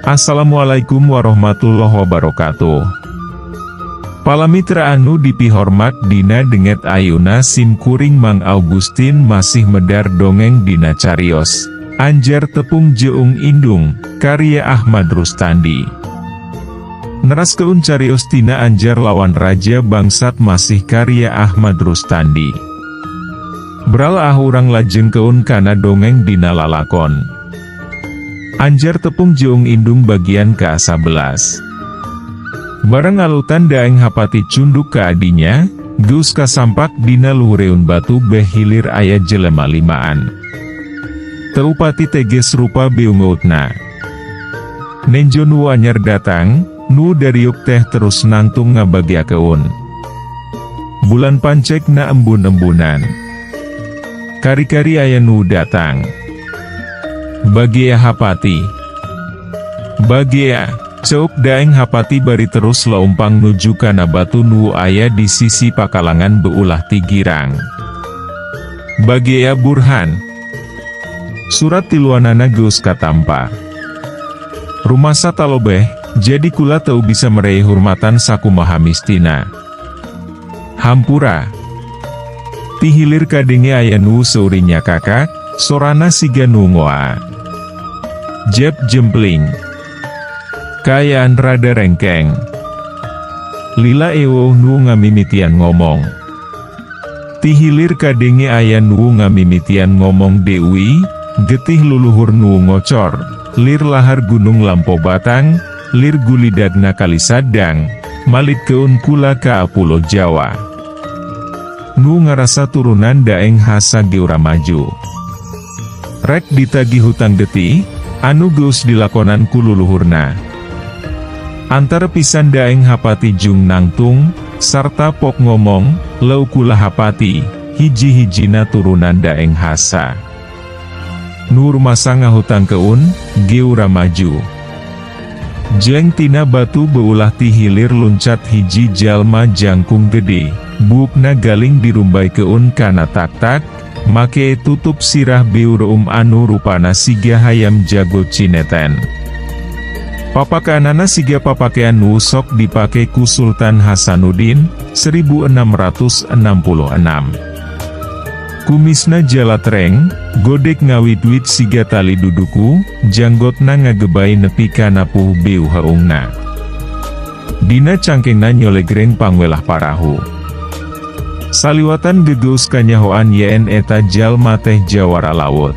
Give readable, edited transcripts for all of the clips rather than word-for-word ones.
Assalamualaikum warahmatullahi wabarakatuh. Palamitra anu dipihormat dina denget ayuna simkuring Mang Augustin masih medar dongeng dina carios Anjar Tepung Jeung Indung, karya Ahmad Rustandi. Neraskeun carios tina Anjar lawan Raja Bangsat masih karya Ahmad Rustandi. Beralah urang lajeng keun kana dongeng dina lalakon Anjar Tepung Jeung Indung bagian ke-11. Bareng alutan daeng hapati cunduk ka adinya, geus kasampak dina luhureun batu beh hilir aya jelema limaan. Teupati teges rupa beungeutna. Nenjo nu anyar datang, nu dariuk teh terus nangtung ngabagiakeun. Bulan pancek na embun-embunan. Kari-kari aya nu datang. Bagia hapati. Bagia, ceuk daeng hapati bari terus leumpang nuju kana batu nu aya di sisi pakalangan beulah ti girang. Bagia Burhan. Surat tiluanana geus katampa. Rumasa talobeh, jadi kula teu bisa meraih hurmatan sakumaha mistina. Hampura. Ti hilir kadenge aya nu seurinya kakak, sorana siga nu ngoa. Jeb jempling. Kayaan rada rengkeng. Lila ewo nu ngamimitian ngomong. Ti hilir kadenge aya nu ngamimitian ngomong Dewi, getih luluhur nu ngocor, lir lahar gunung lampo batang, lir gulidadna kali sadang, malit keun kula ka Pulo Jawa. Nu ngarasa turunan daeng hasa geura maju. Rek ditagi hutang getih, anu geus dilakonan ku luluhurna. Antara pisan daeng hapati jung nangtung, sarta pok ngomong, leu kula hapati, hiji-hijina turunan daeng hasa. Nur masa ngahutang keun, geura maju. Jeng tina batu beulah ti hilir luncat hiji jalma jangkung gede, bukna galing dirumbai keun kana tak-tak, make tutup sirah beureum anu rupana siga hayam jago cineten. Papakeanana siga papakean nu sok dipake ku Sultan Hasanuddin, 1666. Kumisna jalatreng, godek ngawit-wit siga tali duduku, janggotna ngagebai nepi kana puh beu haungna. Dina cangkengna nyolegreng pangwelah parahu. Saliwatan gegeus kanyahoan yen eta jalma teh jawara laut.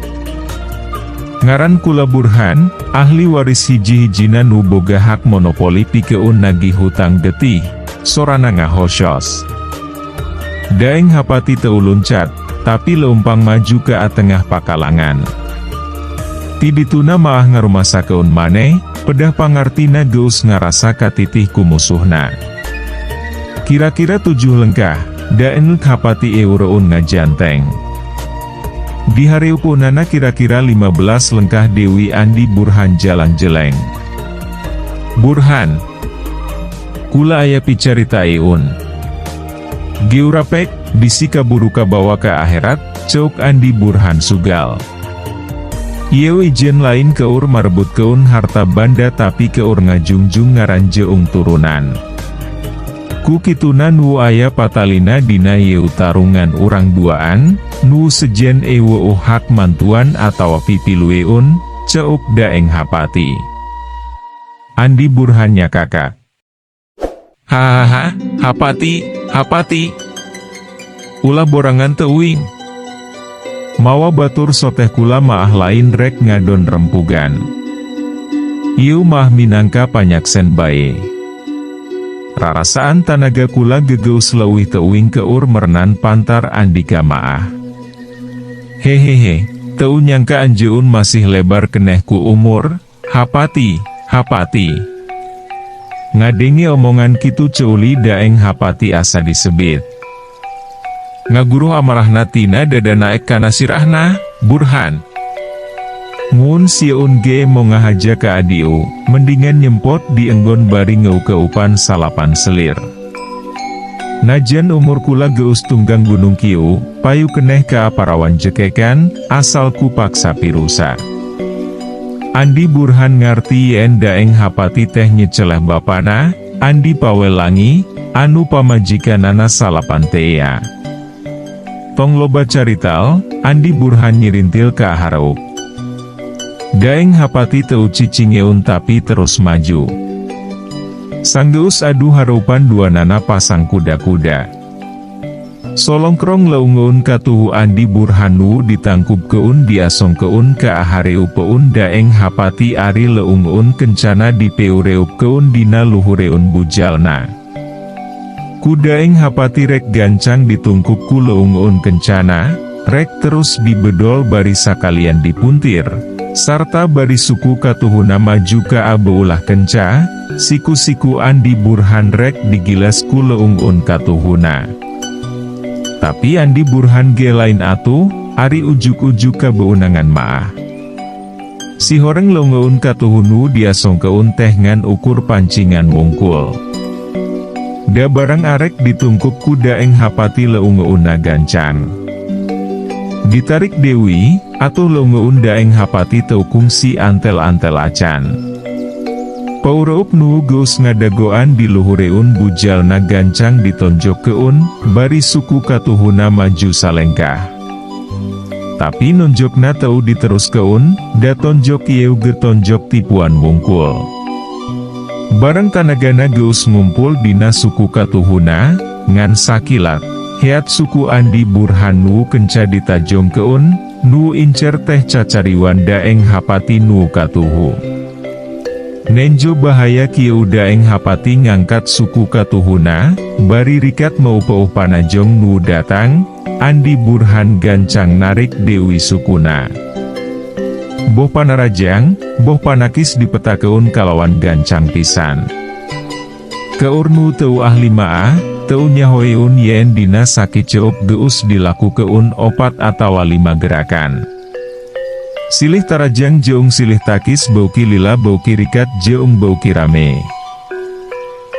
Ngaran kula Burhan, ahli waris hiji-hijina nu boga hak monopoli pikeun nagih hutang getih, sorana ngahosyos. Daeng hapati teu luncat, tapi leumpang maju ke tengah pakalangan. Tidituna maah ngarumasakeun maneh, pedah pangartina geus ngarasa katitih ku musuhna. Kira-kira 7 lengkah, daeng hapati eureun ngajanteng. Di hareupeunana kira-kira 15 lengkah Dewi Andi Burhan jalan jeleng. Burhan. Kula aya picarita eun. Geurapek, bisi kaburu kabawa ke akhirat, ceuk Andi Burhan sugal. Ieu ijen lain keur marebut keun harta banda tapi keur ngajungjung ngaran jeung turunan. Ku kituna nu aya patalina dina ieu tarungan urang duaan, nu sejen ewo hak mantuan atawa pipilueun, ceuk daeng hapati. Andi Burhan nya kakak. Hahaha, hapati. Ulah borangan teuing. Mawa batur soteh kula maah lain rek ngadon rempugan. Ieu mah minangka panyaksen bae. Rarasaan tanaga kula gegeus leuwih teuing keur merenan pantar andika maah. Hehehe, teu nyangka anjeun masih lebar keneh ku umur, hapati. Ngadengi omongan kitu ceuli daeng hapati asa disebit. Ngaguruh amarahna tina dada naek kana sirahna, Burhan. Mun sieun ge mo ngahaja ka adiu, mendingan nyempot di enggon bari ngeu-keupan salapan selir. Najan umur kula geus tunggang gunung kieu, payu keneh ka parawan jekekan, asal ku paksa pirusa. Andi Burhan ngarti yen daeng hapati teh nyeceleh bapana, Andi Pawelangi, anu pamajikanana salapantea. Tong loba carital, Andi Burhan nyirintil ka hareup. Daeng hapati teu cicingeun tapi terus maju. Sanggeus adu hareupan duanana pasang kuda-kuda. Solongkrong leungeun katuhu Andi Burhanu ditangkup keun diasong keun ka ahareup peun daeng hapati ari leungeun kencana dipeureup keun dina luhureun bujalna. Kudaeng hapati rek gancang ditungkup ku leungeun kencana, rek terus dibedol bari sakalian dipuntir, sarta bari suku katuhuna maju ka abeulah kenca, siku-siku Andi Burhan rek digilas ku leungeun katuhuna. Tapi Andi Burhan ge lain atuh, ari ujuk-ujuk ka beunangan maah. Si horeng leungeun katuhunu diasong keun teh ngan ukur pancingan wungkul. Da barang arek ditungkup ku daeng hapati leungeunna gancang. Ditarik deui, atuh leungeun daeng hapati teu kungsi antel-antel acan. Paureup nu geus ngadagoan di luhureun bujalna gancang ditonjok keun, bari suku katuhuna maju salengkah. Tapi nonjokna teu diterus keun, da tonjok ieu ge tonjok tipuan wungkul. Bareng tanagana geus ngumpul dina suku katuhuna, ngan sakilat, heat suku Andi Burhan nu kenca ditajong keun, nu incer teh cacariwan daeng hapati nu katuhu. Nenjo bahaya kieu daeng hapati ngangkat suku katuhuna, bari rikat mau-mau panajong nu datang, Andi Burhan gancang narik dewi sukuna. Boh panarajang, boh panakis dipetakeun kalawan gancang pisan. Keur nu teu ahli maah, teu nyahoeun yen dina sakiceup geus dilakukeun 4 atawa 5 gerakan. Silih tarajang jeung silih takis beuki lila beuki rikat jeung beuki rame.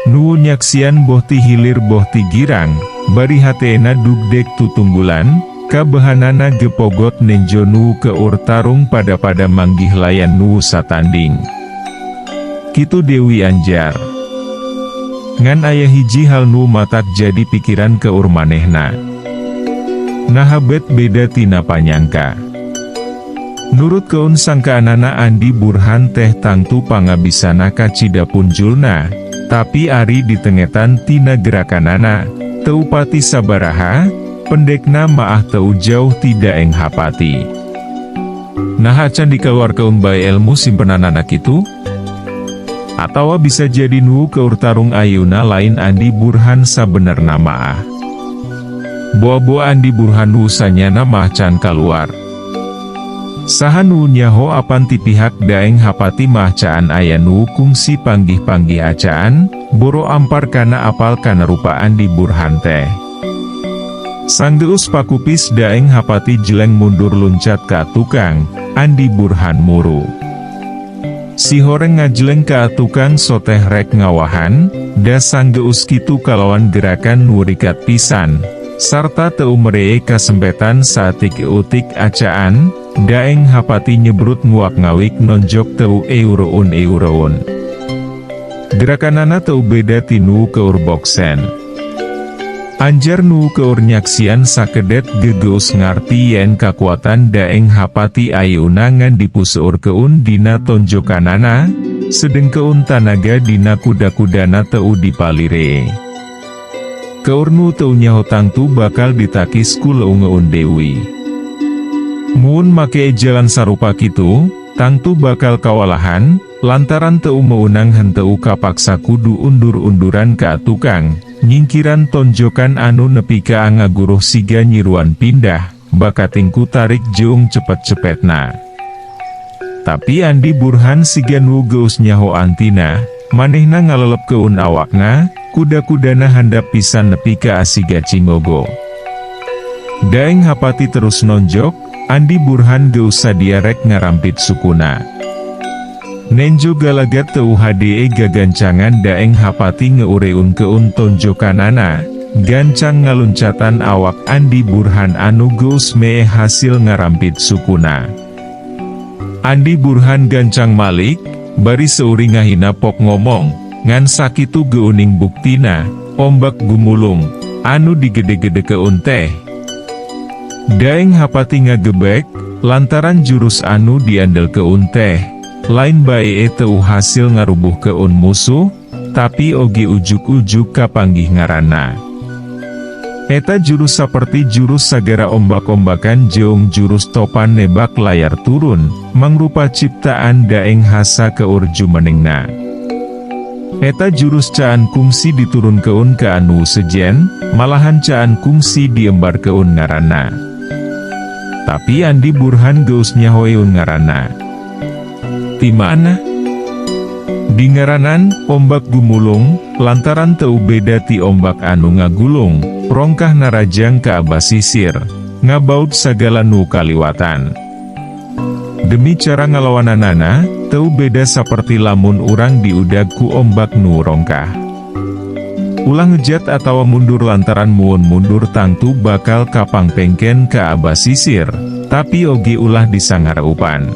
Nu nyaksian boh ti hilir boh ti girang, bari hateena dugdek tutunggulan, kabehanana gepogot nenjo nu keur tarung pada manggih layan nu satanding. Kitu Dewi Anjar. Ngan aya hiji hal nu matak jadi pikiran keur manehna. Naha bet beda tina panyangka. Nurut keun sangkaanana Andi Burhan teh tangtu pangabisana ka cidapun julna, tapi ari ditengetan tina gerakanana, teu pati sabaraha, pendekna maah teu jauh tidak eng hapati. Nah acan dikaluarkeun bae ilmu simpenanana kitu? Atawa bisa jadi nu keur tarung ayeuna lain Andi Burhan sabenerna maah. Boa-boa Andi Burhan nu sanyana mah can kaluar. Saha nu nyaho apan ti pihak daeng hapati mah caan aya nu kungsi panggih-panggih acaan, boro ampar kana apal kana rupa Andi Burhan teh. Sanggeus pakupis daeng hapati jeleng mundur luncat ka tukang, Andi Burhan muru. Si horeng ngajeleng ka tukang soteh rek ngawahan, da sanggeus kitu kalawan gerakan nu rikat pisan, sarta teu meree kasempetan satik utik acaan, daeng hapati nyebrut nguak ngawik nonjok teu eureun. Gerakanana teu beda tinu keur boksen. Anjar nu keur nyaksian sakedet gegeus ngarti yen kakuatan daeng hapati ayeuna ngan dipuseur keun dina tonjokanana, sedeng keun tanaga dina kuda-kudana teu dipalire. Keur nu teu nyaho tangtu bakal ditakis ku leungeun dewi. Mun make jalan sarupa kitu, tangtu bakal kawalahan, lantaran teu meunang henteu kapaksa kudu undur-unduran ka tukang, nyingkiran tonjokan anu nepi ka ngaguruh siga nyiruan pindah, bakatingku tarik jeung cepet-cepetna. Tapi Andi Burhan siga nu geus nyaho antina, manehna ngalelep keun awakna, kuda-kudana handap pisan nepi ka asiga cingogo. Daeng hapati terus nonjok, Andi Burhan geus sadia rek ngarampit sukuna. Nenjo galagat teu hadee gagancangan daeng hapati ngeureun keun tonjokanana, gancang ngaluncatan awak Andi Burhan anu geus mee hasil ngarampit sukuna. Andi Burhan gancang malik, bari seuring ngahina pok ngomong, ngan sakitu geuning buktina, ombak gumulung, anu digede-gede keun teh. Daeng hapati ngagebek, lantaran jurus anu diandel keun teh, lain bae teu hasil ngarubuh keun musuh, tapi oge ujuk-ujuk kapanggih ngaranna. Eta jurus saperti jurus sagara ombak-ombakan jeung jurus topan nebak layar turun, mangrupa ciptaan Daeng hasa keur jumenengna. Eta jurus caan kungsi diturun keun ka anu sejen, malahan caan kungsi diembar keun ngaranna. Tapi Andi Burhan geus nyahoeun ngaranna. Ti mana? Di ngaranan ombak gumulung, lantaran teu beda ti ombak anu ngagulung, rongkah narajang ka basisir, ngabaut sagala nu kaliwatan. Demi cara ngalawananana, teu beda saperti lamun urang diudag ku ombak nu rongkah. Ulah ngejat atawa mundur lantaran muun mundur tangtu bakal kapangpengken ka basisir, tapi oge ulah disangareupan.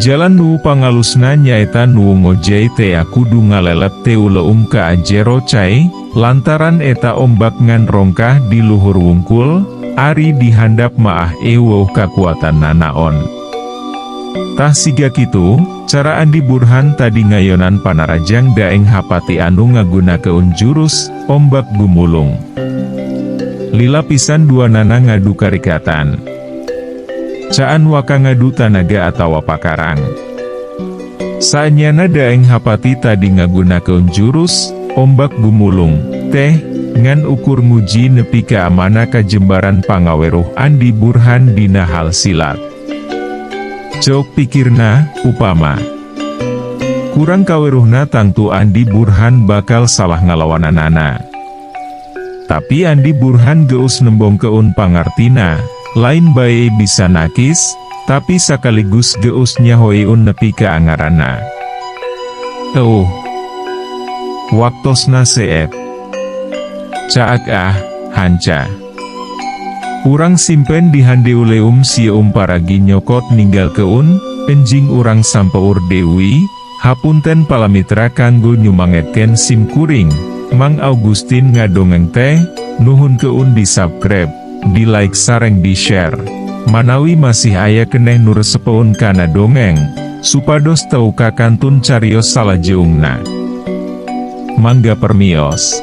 Jalan nu pangalusna nyaeta nu ngojay teh kudu ngalelet teu leum ka jero cai, lantaran eta ombak ngan rongkah di luhur wungkul, ari dihandap maah eueuh kakuatan nanaon. Tah siga kitu, cara Andi Burhan tadi ngayonan panarajang Daeng hapati anu ngagunakeun jurus ombak gumulung. Lila pisan dua nana ngadu karikatan. Caan waka ngadu tanaga atawa pakarang. Saanyana Daeng hapati tadi ngagunakeun jurus ombak gumulung teh ngan ukur nguji nepi ka amana kajembaran pangaweruh Andi Burhan dina hal silat. Cok pikirna, upama kurang kaweruhna tangtu Andi Burhan bakal salah ngalawananana. Tapi Andi Burhan geus nembong keun pangartina, lain bae bisa nakis, tapi sakaligus geus nyahoeun nepi ka angarana. Waktosna seet. Caak hanca. Urang simpen di handeuleum sieum paragi nyokot ninggal keun, enjing urang sampeur dewi, hapunten palamitra kanggo nyumangetken sim kuring, Mang Augustin ngadongeng teh, nuhun keun di subscribe, di like sareng di share. Manawi masih aya keneh nu resepeun kana dongeng, supados teu kakantun carios salajeungna. Mangga permios.